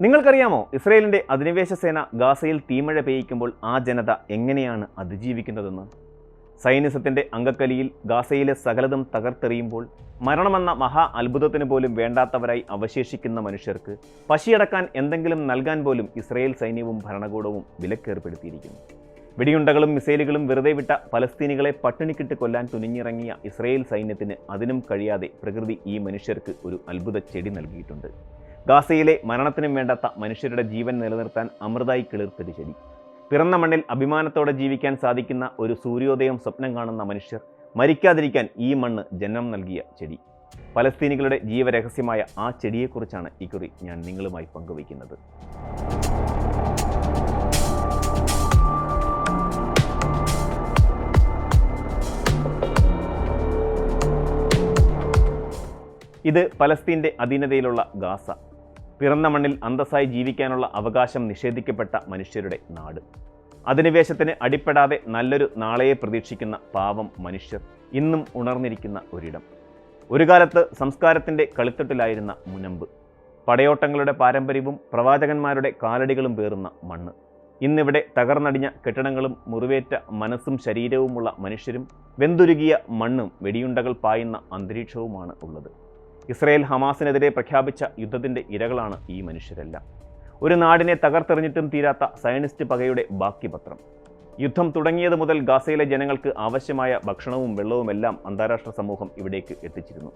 നിങ്ങൾക്കറിയാമോ, ഇസ്രയേലിൻ്റെ അധിനിവേശ സേന ഗാസയിൽ തീമഴ പെയ്യിക്കുമ്പോൾ ആ ജനത എങ്ങനെയാണ് അതിജീവിക്കുന്നതെന്ന്? സൈനിസത്തിൻ്റെ അങ്കക്കലിയിൽ ഗാസയിലെ സകലതും തകർത്തെറിയുമ്പോൾ മരണമെന്ന മഹാ അത്ഭുതത്തിന് പോലും വേണ്ടാത്തവരായി അവശേഷിക്കുന്ന മനുഷ്യർക്ക് പശിയടക്കാൻ എന്തെങ്കിലും നൽകാൻ പോലും ഇസ്രയേൽ സൈന്യവും ഭരണകൂടവും വിലക്കേർപ്പെടുത്തിയിരിക്കുന്നു. വെടിയുണ്ടകളും മിസൈലുകളും വെറുതെ വിട്ട പലസ്തീനികളെ പട്ടിണിക്കിട്ട് കൊല്ലാൻ തുനിഞ്ഞിറങ്ങിയ ഇസ്രയേൽ സൈന്യത്തിന് അതിനും കഴിയാതെ പ്രകൃതി ഈ മനുഷ്യർക്ക് ഒരു അത്ഭുത ചെടി നൽകിയിട്ടുണ്ട്. ഗാസയിലെ മരണത്തിനും വേണ്ടാത്ത മനുഷ്യരുടെ ജീവൻ നിലനിർത്താൻ അമൃതായി കിളിർത്തൊരു ചെടി. പിറന്ന മണ്ണിൽ അഭിമാനത്തോടെ ജീവിക്കാൻ സാധിക്കുന്ന ഒരു സൂര്യോദയം സ്വപ്നം കാണുന്ന മനുഷ്യർ മരിക്കാതിരിക്കാൻ ഈ മണ്ണ് ജന്മം നൽകിയ ചെടി. പലസ്തീനികളുടെ ജീവരഹസ്യമായ ആ ചെടിയെക്കുറിച്ചാണ് ഇക്കുറി ഞാൻ നിങ്ങളുമായി പങ്കുവയ്ക്കുന്നത്. ഇത് പലസ്തീൻ്റെ അധീനതയിലുള്ള ഗാസ. പിറന്ന മണ്ണിൽ അന്തസ്സായി ജീവിക്കാനുള്ള അവകാശം നിഷേധിക്കപ്പെട്ട മനുഷ്യരുടെ നാട്. അധിനിവേശത്തിന് അടിപ്പെടാതെ നല്ലൊരു നാളെയെ പ്രതീക്ഷിക്കുന്ന പാവം മനുഷ്യർ ഇന്നും ഉണർന്നിരിക്കുന്ന ഒരിടം. ഒരു കാലത്ത് സംസ്കാരത്തിൻ്റെ കളിത്തട്ടിലായിരുന്ന മുനമ്പ്. പടയോട്ടങ്ങളുടെ പാരമ്പര്യവും പ്രവാചകന്മാരുടെ കാലടികളും പേറുന്ന മണ്ണ്. ഇന്നിവിടെ തകർന്നടിഞ്ഞ കെട്ടിടങ്ങളും മുറിവേറ്റ മനസ്സും ശരീരവുമുള്ള മനുഷ്യരും വെന്തുരുകിയ മണ്ണും വെടിയുണ്ടകൾ പായുന്ന അന്തരീക്ഷവുമാണ് ഉള്ളത്. ഇസ്രയേൽ ഹമാസിനെതിരെ പ്രഖ്യാപിച്ച യുദ്ധത്തിൻ്റെ ഇരകളാണ് ഈ മനുഷ്യരെല്ലാം. ഒരു നാടിനെ തകർത്തെറിഞ്ഞിട്ടും തീരാത്ത സയനിസ്റ്റ് പകയുടെ ബാക്കി പത്രം. യുദ്ധം തുടങ്ങിയത് മുതൽ ഗാസയിലെ ജനങ്ങൾക്ക് ആവശ്യമായ ഭക്ഷണവും വെള്ളവുമെല്ലാം അന്താരാഷ്ട്ര സമൂഹം ഇവിടേക്ക് എത്തിച്ചിരുന്നു.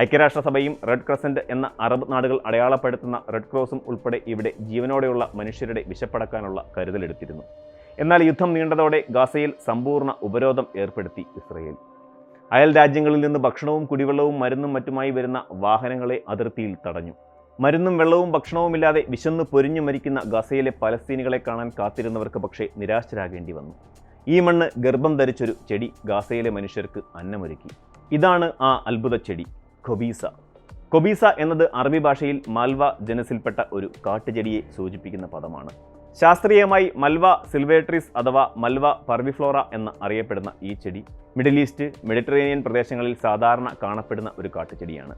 ഐക്യരാഷ്ട്രസഭയും റെഡ് ക്രസൻറ്റ് എന്ന അറബ് നാടുകൾ അടയാളപ്പെടുത്തുന്ന റെഡ് ക്രോസും ഉൾപ്പെടെ ഇവിടെ ജീവനോടെയുള്ള മനുഷ്യരുടെ വിശപ്പടക്കാനുള്ള കരുതലെടുത്തിരുന്നു. എന്നാൽ യുദ്ധം നീണ്ടതോടെ ഗാസയിൽ സമ്പൂർണ്ണ ഉപരോധം ഏർപ്പെടുത്തി ഇസ്രയേൽ. അയൽ രാജ്യങ്ങളിൽ നിന്ന് ഭക്ഷണവും കുടിവെള്ളവും മരുന്നും മറ്റുമായി വരുന്ന വാഹനങ്ങളെ അതിർത്തിയിൽ തടഞ്ഞു. മരുന്നും വെള്ളവും ഭക്ഷണവുമില്ലാതെ വിശന്നു പൊരിഞ്ഞു മരിക്കുന്ന ഗാസയിലെ പലസ്തീനികളെ കാണാൻ കാത്തിരുന്നവർക്ക് പക്ഷേ നിരാശരാകേണ്ടി വന്നു. ഈ മണ്ണ് ഗർഭം ധരിച്ചൊരു ചെടി ഗാസയിലെ മനുഷ്യർക്ക് അന്നമൊരുക്കി. ഇതാണ് ആ അത്ഭുത ചെടി, ഖൊബീസ. ഖൊബീസ എന്നത് അറബി ഭാഷയിൽ മാൽവ ജനസിൽപ്പെട്ട ഒരു കാട്ടുചെടിയെ സൂചിപ്പിക്കുന്ന പദമാണ്. ശാസ്ത്രീയമായി മൽവ സിൽവേട്രിസ് അഥവാ മൽവ പർവിഫ്ലോറ എന്ന് അറിയപ്പെടുന്ന ഈ ചെടി മിഡിൽ ഈസ്റ്റ്, മെഡിറ്ററേനിയൻ പ്രദേശങ്ങളിൽ സാധാരണ കാണപ്പെടുന്ന ഒരു കാട്ടുചെടിയാണ്.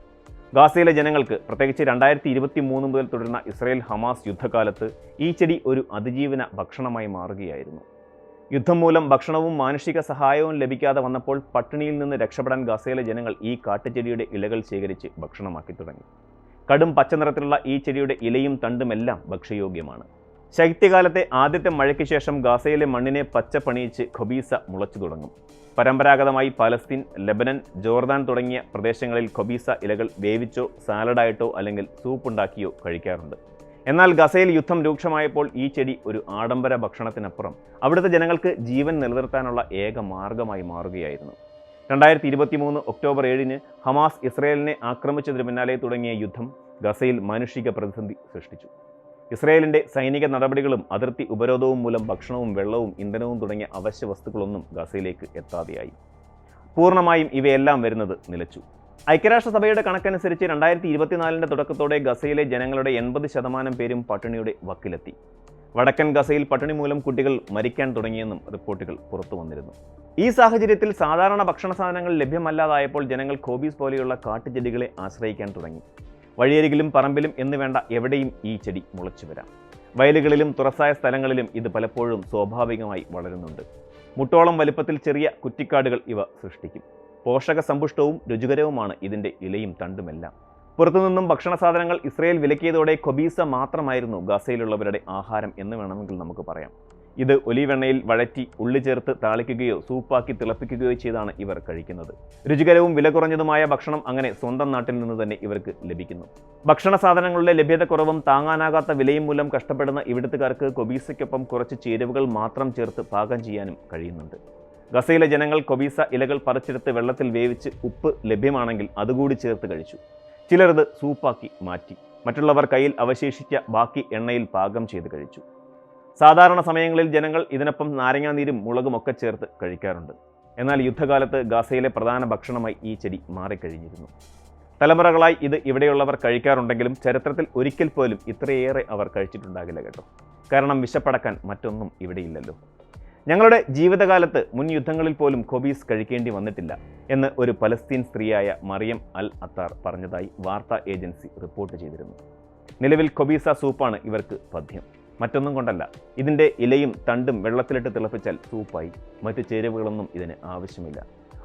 ഗാസയിലെ ജനങ്ങൾക്ക്, പ്രത്യേകിച്ച് 2023 മുതൽ തുടരുന്ന ഇസ്രയേൽ ഹമാസ് യുദ്ധകാലത്ത് ഈ ചെടി ഒരു അതിജീവന ഭക്ഷണമായി മാറുകയായിരുന്നു. യുദ്ധം മൂലം ഭക്ഷണവും മാനുഷിക സഹായവും ലഭിക്കാതെ വന്നപ്പോൾ പട്ടിണിയിൽ നിന്ന് രക്ഷപ്പെടാൻ ഗാസയിലെ ജനങ്ങൾ ഈ കാട്ടുചെടിയുടെ ഇലകൾ ശേഖരിച്ച് ഭക്ഷണമാക്കി തുടങ്ങി. കടും പച്ചനിറത്തിലുള്ള ഈ ചെടിയുടെ ഇലയും തണ്ടുമെല്ലാം ഭക്ഷ്യയോഗ്യമാണ്. ശൈത്യകാലത്തെ ആദ്യത്തെ മഴയ്ക്ക് ശേഷം ഗാസയിലെ മണ്ണിനെ പച്ച പണിയിച്ച് ഖൊബീസ മുളച്ചു തുടങ്ങും. പരമ്പരാഗതമായി പലസ്തീൻ, ലെബനൻ, ജോർദാൻ തുടങ്ങിയ പ്രദേശങ്ങളിൽ ഖൊബീസ ഇലകൾ വേവിച്ചോ സാലഡായിട്ടോ അല്ലെങ്കിൽ സൂപ്പുണ്ടാക്കിയോ കഴിക്കാറുണ്ട്. എന്നാൽ ഗസയിൽ യുദ്ധം രൂക്ഷമായപ്പോൾ ഈ ചെടി ഒരു ആഡംബര ഭക്ഷണത്തിനപ്പുറം അവിടുത്തെ ജനങ്ങൾക്ക് ജീവൻ നിലനിർത്താനുള്ള ഏക മാർഗമായി മാറുകയായിരുന്നു. 2023 ഒക്ടോബർ 7 ഹമാസ് ഇസ്രയേലിനെ ആക്രമിച്ചതിന് പിന്നാലെ തുടങ്ങിയ യുദ്ധം ഗസയിൽ മാനുഷിക പ്രതിസന്ധി സൃഷ്ടിച്ചു. ഇസ്രയേലിൻ്റെ സൈനിക നടപടികളും അതിർത്തി ഉപരോധവും മൂലം ഭക്ഷണവും വെള്ളവും ഇന്ധനവും തുടങ്ങിയ അവശ്യ വസ്തുക്കളൊന്നും ഗസയിലേക്ക് എത്താതെയായി. പൂർണ്ണമായും ഇവയെല്ലാം വരുന്നത് നിലച്ചു. ഐക്യരാഷ്ട്രസഭയുടെ കണക്കനുസരിച്ച് 2024 തുടക്കത്തോടെ ഗസയിലെ ജനങ്ങളുടെ 80% പേരും പട്ടിണിയുടെ വക്കിലെത്തി. വടക്കൻ ഗസയിൽ പട്ടിണി മൂലം കുട്ടികൾ മരിക്കാൻ തുടങ്ങിയെന്നും റിപ്പോർട്ടുകൾ പുറത്തു വന്നിരുന്നു. ഈ സാഹചര്യത്തിൽ സാധാരണ ഭക്ഷണ സാധനങ്ങൾ ലഭ്യമല്ലാതായപ്പോൾ ജനങ്ങൾ ഖൊബീസ് പോലെയുള്ള കാട്ടുചെടികളെ ആശ്രയിക്കാൻ തുടങ്ങി. വഴിയരികിലും പറമ്പിലും എന്ന് വേണ്ട എവിടെയും ഈ ചെടി മുളച്ചു വരാം. വയലുകളിലും തുറസായ സ്ഥലങ്ങളിലും ഇത് പലപ്പോഴും സ്വാഭാവികമായി വളരുന്നുണ്ട്. മുട്ടോളം വലുപ്പത്തിൽ ചെറിയ കുറ്റിക്കാടുകൾ ഇവ സൃഷ്ടിക്കും. പോഷക സമ്പുഷ്ടവും രുചികരവുമാണ് ഇതിൻ്റെ ഇലയും തണ്ടുമെല്ലാം. പുറത്തുനിന്നും ഭക്ഷണ സാധനങ്ങൾ ഇസ്രയേൽ വിലക്കിയതോടെ ഖൊബീസ മാത്രമായിരുന്നു ഗാസയിലുള്ളവരുടെ ആഹാരം എന്ന് വേണമെങ്കിൽ നമുക്ക് പറയാം. ഇത് ഒലീവെണ്ണയിൽ വഴറ്റി ഉള്ളി ചേർത്ത് താളിക്കുകയോ സൂപ്പാക്കി തിളപ്പിക്കുകയോ ചെയ്താണ് ഇവർ കഴിക്കുന്നത്. രുചികരവും വില കുറഞ്ഞതുമായ ഭക്ഷണം അങ്ങനെ സ്വന്തം നാട്ടിൽ നിന്ന് തന്നെ ഇവർക്ക് ലഭിക്കുന്നു. ഭക്ഷണ സാധനങ്ങളുടെ ലഭ്യതക്കുറവും താങ്ങാനാകാത്ത വിലയും മൂലം കഷ്ടപ്പെടുന്ന ഇവിടുത്തുകാർക്ക് ഖൊബീസയ്ക്കൊപ്പം കുറച്ച് ചേരുവകൾ മാത്രം ചേർത്ത് പാകം ചെയ്യാനും കഴിയുന്നുണ്ട്. ഗസയിലെ ജനങ്ങൾ ഖൊബീസ ഇലകൾ പറിച്ചെടുത്ത് വെള്ളത്തിൽ വേവിച്ച് ഉപ്പ് ലഭ്യമാണെങ്കിൽ അതുകൂടി ചേർത്ത് കഴിച്ചു. ചിലരത് സൂപ്പാക്കി മാറ്റി. മറ്റുള്ളവർ കയ്യിൽ അവശേഷിച്ച ബാക്കി എണ്ണയിൽ പാകം ചെയ്ത് കഴിച്ചു. സാധാരണ സമയങ്ങളിൽ ജനങ്ങൾ ഇതിനൊപ്പം നാരങ്ങാനീരും മുളകും ഒക്കെ ചേർത്ത് കഴിക്കാറുണ്ട്. എന്നാൽ യുദ്ധകാലത്ത് ഗാസയിലെ പ്രധാന ഭക്ഷണമായി ഈ ചെടി മാറിക്കഴിഞ്ഞിരുന്നു. തലമുറകളായി ഇത് ഇവിടെയുള്ളവർ കഴിക്കാറുണ്ടെങ്കിലും ചരിത്രത്തിൽ ഒരിക്കൽ പോലും ഇത്രയേറെ അവർ കഴിച്ചിട്ടുണ്ടാകില്ല കേട്ടോ. കാരണം വിശപ്പടക്കാൻ മറ്റൊന്നും ഇവിടെയില്ലല്ലോ. ഞങ്ങളുടെ ജീവിതകാലത്ത് മുൻ യുദ്ധങ്ങളിൽ പോലും ഖൊബീസ് കഴിക്കേണ്ടി വന്നിട്ടില്ല എന്ന് ഒരു പലസ്തീൻ സ്ത്രീയായ മറിയം അൽ അത്താർ പറഞ്ഞതായി വാർത്താ ഏജൻസി റിപ്പോർട്ട് ചെയ്തിരുന്നു. നിലവിൽ കൊബീസ സൂപ്പാണ് ഇവർക്ക് പഥ്യം. മറ്റൊന്നും കൊണ്ടല്ല, ഇതിൻ്റെ ഇലയും തണ്ടും വെള്ളത്തിലിട്ട് തിളപ്പിച്ചാൽ സൂപ്പായി. മറ്റു ചേരുവകളൊന്നും ഇതിന് ആവശ്യമില്ല.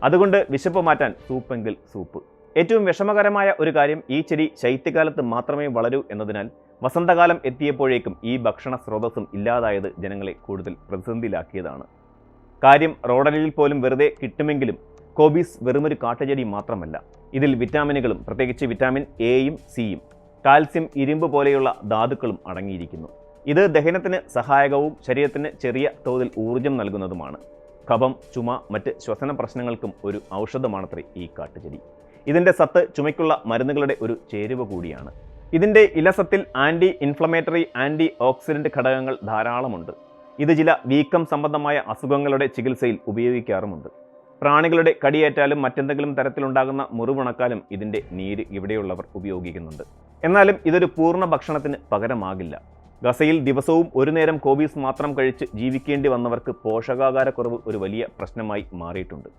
അതുകൊണ്ട് വിശപ്പ് മാറ്റാൻ സൂപ്പെങ്കിൽ സൂപ്പ്. ഏറ്റവും വിഷമകരമായ ഒരു കാര്യം, ഈ ചെടി ശൈത്യകാലത്ത് മാത്രമേ വളരൂ എന്നതിനാൽ വസന്തകാലം എത്തിയപ്പോഴേക്കും ഈ ഭക്ഷണ സ്രോതസ്സും ഇല്ലാതായത് ജനങ്ങളെ കൂടുതൽ പ്രതിസന്ധിയിലാക്കിയതാണ്. കാര്യം റോഡരികിൽ പോലും വെറുതെ കിട്ടുമെങ്കിലും കോബീസ് വെറുമൊരു കാട്ടുചെടി മാത്രമല്ല. ഇതിൽ വിറ്റാമിനുകളും, പ്രത്യേകിച്ച് വിറ്റാമിൻ എയും സിയും, കാൽസ്യം, ഇരുമ്പ് പോലെയുള്ള ധാതുക്കളും അടങ്ങിയിരിക്കുന്നു. ഇത് ദഹനത്തിന് സഹായകവും ശരീരത്തിന് ചെറിയ തോതിൽ ഊർജം നൽകുന്നതുമാണ്. കഫം, ചുമ, മറ്റ് ശ്വസന പ്രശ്നങ്ങൾക്കും ഒരു ഔഷധമാണത്രേ ഈ കാട്ടുചെടി. ഇതിൻ്റെ സത്ത് ചുമയ്ക്കുള്ള മരുന്നുകളുടെ ഒരു ചേരുവ കൂടിയാണ്. ഇതിൻ്റെ ഇലസത്തിൽ ആൻറ്റി ഇൻഫ്ലമേറ്ററി, ആൻറ്റി ഓക്സിഡൻറ്റ് ഘടകങ്ങൾ ധാരാളമുണ്ട്. ഇത് ചില വീക്കം സംബന്ധമായ അസുഖങ്ങളുടെ ചികിത്സയിൽ ഉപയോഗിക്കാറുമുണ്ട്. പ്രാണികളുടെ കടിയേറ്റാലും മറ്റെന്തെങ്കിലും തരത്തിലുണ്ടാകുന്ന മുറിവുണക്കാലും ഇതിൻ്റെ നീര് ഇവിടെയുള്ളവർ ഉപയോഗിക്കുന്നുണ്ട്. എന്നാലും ഇതൊരു പൂർണ്ണ ഭക്ഷണത്തിന് പകരമാകില്ല. ഗസയിൽ ദിവസവും ഒരു നേരം കോബീസ് മാത്രം കഴിച്ച് ജീവിക്കേണ്ടി വന്നവർക്ക് പോഷകാഹാരക്കുറവ് ഒരു വലിയ പ്രശ്നമായി മാറിയിട്ടുണ്ട്.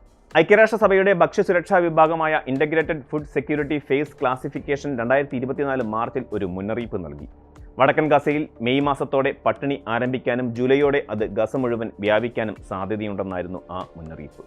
ഐക്യരാഷ്ട്രസഭയുടെ ഭക്ഷ്യസുരക്ഷാ വിഭാഗമായ integrated food security phase classification 2024 മാർച്ചിൽ ഒരു മുന്നറിയിപ്പ് നൽകി. വടക്കൻ ഗസയിൽ മെയ് മാസത്തോടെ പട്ടിണി ആരംഭിക്കാനും ജൂലൈയോടെ അത് ഗസ മുഴുവൻ വ്യാപിക്കാനും സാധ്യതയുണ്ടെന്നായിരുന്നു ആ മുന്നറിയിപ്പ്.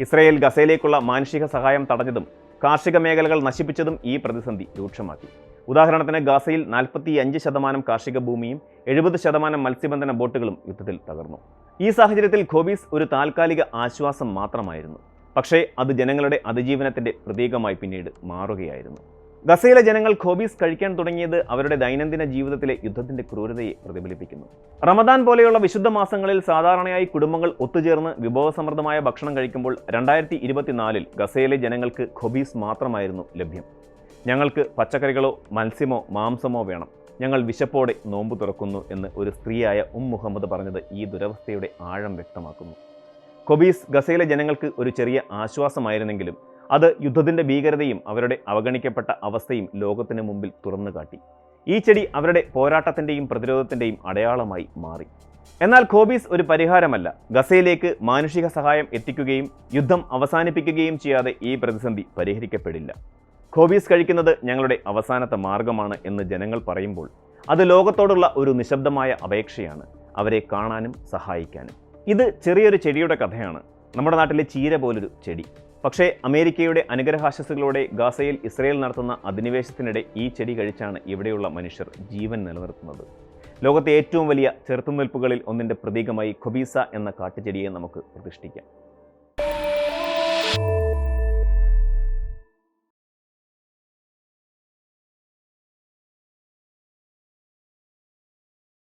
ഇസ്രയേൽ ഗസയിലേക്കുള്ള മാനുഷിക സഹായം തടഞ്ഞതും കാർഷിക മേഖലകൾ നശിപ്പിച്ചതും ഈ പ്രതിസന്ധി രൂക്ഷമാക്കി. ഉദാഹരണത്തിന് ഗാസയിൽ 45% കാർഷിക ഭൂമിയും 70% മത്സ്യബന്ധന ബോട്ടുകളും യുദ്ധത്തിൽ തകർന്നു. ഈ സാഹചര്യത്തിൽ കോബീസ് ഒരു താൽക്കാലിക ആശ്വാസം മാത്രമായിരുന്നു. പക്ഷേ അത് ജനങ്ങളുടെ അതിജീവനത്തിൻ്റെ പ്രതീകമായി പിന്നീട് മാറുകയായിരുന്നു. ഗസയിലെ ജനങ്ങൾ കോബീസ് കഴിക്കാൻ തുടങ്ങിയത് അവരുടെ ദൈനംദിന ജീവിതത്തിലെ യുദ്ധത്തിൻ്റെ ക്രൂരതയെ പ്രതിഫലിപ്പിക്കുന്നു. റമദാൻ പോലെയുള്ള വിശുദ്ധ മാസങ്ങളിൽ സാധാരണയായി കുടുംബങ്ങൾ ഒത്തുചേർന്ന് വിഭവസമൃദ്ധമായ ഭക്ഷണം കഴിക്കുമ്പോൾ 2024 ഗസയിലെ ജനങ്ങൾക്ക് കോബീസ് മാത്രമായിരുന്നു ലഭ്യം. ഞങ്ങൾക്ക് പച്ചക്കറികളോ മത്സ്യമോ മാംസമോ വേണം, ഞങ്ങൾ വിശപ്പോടെ നോമ്പ് തുറക്കുന്നു എന്ന് ഒരു സ്ത്രീയായ മുഹമ്മദ് പറഞ്ഞത് ഈ ദുരവസ്ഥയുടെ ആഴം വ്യക്തമാക്കുന്നു. കോബീസ് ഗസയിലെ ജനങ്ങൾക്ക് ഒരു ചെറിയ ആശ്വാസമായിരുന്നെങ്കിലും അത് യുദ്ധത്തിൻ്റെ ഭീകരതയും അവരുടെ അവഗണിക്കപ്പെട്ട അവസ്ഥയും ലോകത്തിന് മുമ്പിൽ തുറന്നു കാട്ടി. ഈ ചെടി അവരുടെ പോരാട്ടത്തിൻ്റെയും പ്രതിരോധത്തിൻ്റെയും അടയാളമായി മാറി. എന്നാൽ കോബീസ് ഒരു പരിഹാരമല്ല. ഗസയിലേക്ക് മാനുഷിക സഹായം എത്തിക്കുകയും യുദ്ധം അവസാനിപ്പിക്കുകയും ചെയ്യാതെ ഈ പ്രതിസന്ധി പരിഹരിക്കപ്പെടില്ല. കോബീസ് കഴിക്കുന്നത് ഞങ്ങളുടെ അവസാനത്തെ മാർഗമാണ് എന്ന് ജനങ്ങൾ പറയുമ്പോൾ അത് ലോകത്തോടുള്ള ഒരു നിശബ്ദമായ അപേക്ഷയാണ്, അവരെ കാണാനും സഹായിക്കാനും. ഇത് ചെറിയൊരു ചെടിയുടെ കഥയാണ്, നമ്മുടെ നാട്ടിലെ ചീര പോലൊരു ചെടി. പക്ഷേ അമേരിക്കയുടെ അനുഗ്രഹാശസ്സുകളോടെ ഗാസയിൽ ഇസ്രയേൽ നടത്തുന്ന അധിനിവേശത്തിനിടെ ഈ ചെടി കഴിച്ചാണ് ഇവിടെയുള്ള മനുഷ്യർ ജീവൻ നിലനിർത്തുന്നത്. ലോകത്തെ ഏറ്റവും വലിയ ചെറുത്തുനിൽപ്പുകളിൽ ഒന്നിൻ്റെ പ്രതീകമായി കോബീസ എന്ന കാട്ടുചെടിയെ നമുക്ക് പ്രതിഷ്ഠിക്കാം.